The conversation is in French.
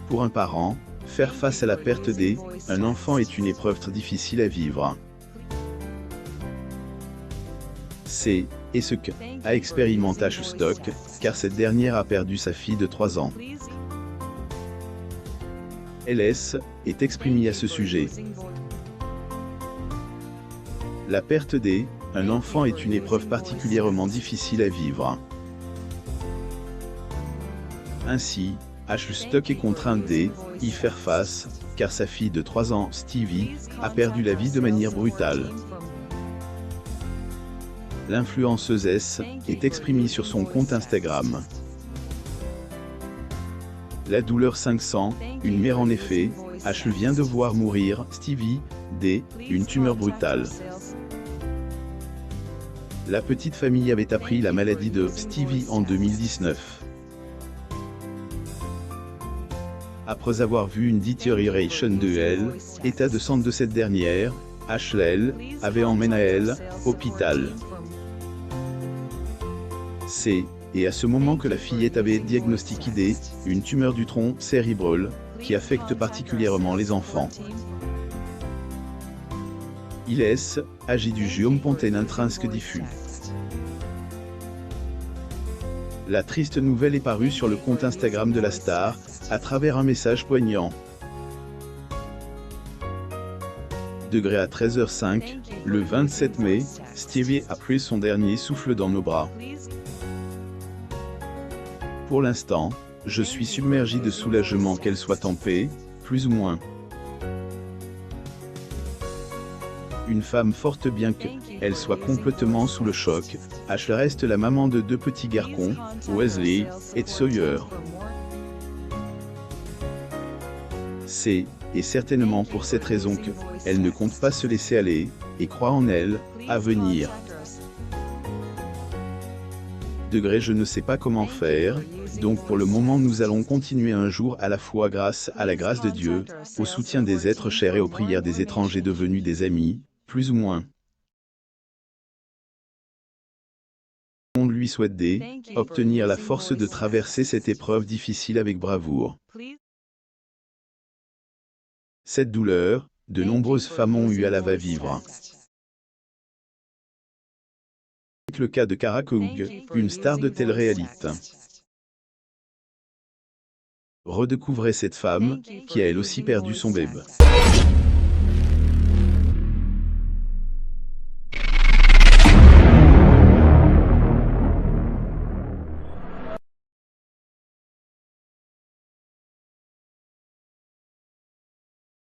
Pour un parent, faire face à la perte d'un enfant est une épreuve très difficile à vivre. C'est ce que a expérimenté Ash Stock, car cette dernière a perdu sa fille de 3 ans. LS est exprimée à ce sujet. La perte d'un enfant est une épreuve particulièrement difficile à vivre. Ainsi, Ash Stock est contrainte d'y faire face, car sa fille de 3 ans, Stevie, a perdu la vie de manière brutale. L'influenceuse est exprimée sur son compte Instagram. La douleur 500, une mère en effet, Ash vient de voir mourir Stevie d'une tumeur brutale. La petite famille avait appris la maladie de Stevie en 2019. Après avoir vu une détérioration de l'état de santé de cette dernière, Ash avait emmené hôpital. C'est à ce moment que la fillette avait diagnostiqué une tumeur du tronc cérébral, qui affecte particulièrement les enfants. Il agit du géome pontène intrinsèque diffus. La triste nouvelle est parue sur le compte Instagram de la star, à travers un message poignant. Degré à 13h05, le 27 mai, Stevie a pris son dernier souffle dans nos bras. Pour l'instant, je suis submergé de soulagement qu'elle soit en paix, plus ou moins. Une femme forte bien qu'elle soit complètement sous le choc, Ash reste la maman de 2 petits garçons, Wesley et Sawyer. C'est certainement pour cette raison qu'elle ne compte pas se laisser aller, et croit en elle, à venir. Degré je ne sais pas comment faire, donc pour le moment nous allons continuer un jour à la fois grâce à la grâce de Dieu, au soutien des êtres chers et aux prières des étrangers devenus des amis, plus ou moins. On lui souhaite d'obtenir la force de traverser cette épreuve difficile avec bravoure. Cette douleur, de nombreuses femmes ont eu à la va-vivre. Le cas de Cara Koug, une star de télé-réalité. Redécouvrez cette femme, qui a elle aussi perdu son bébé.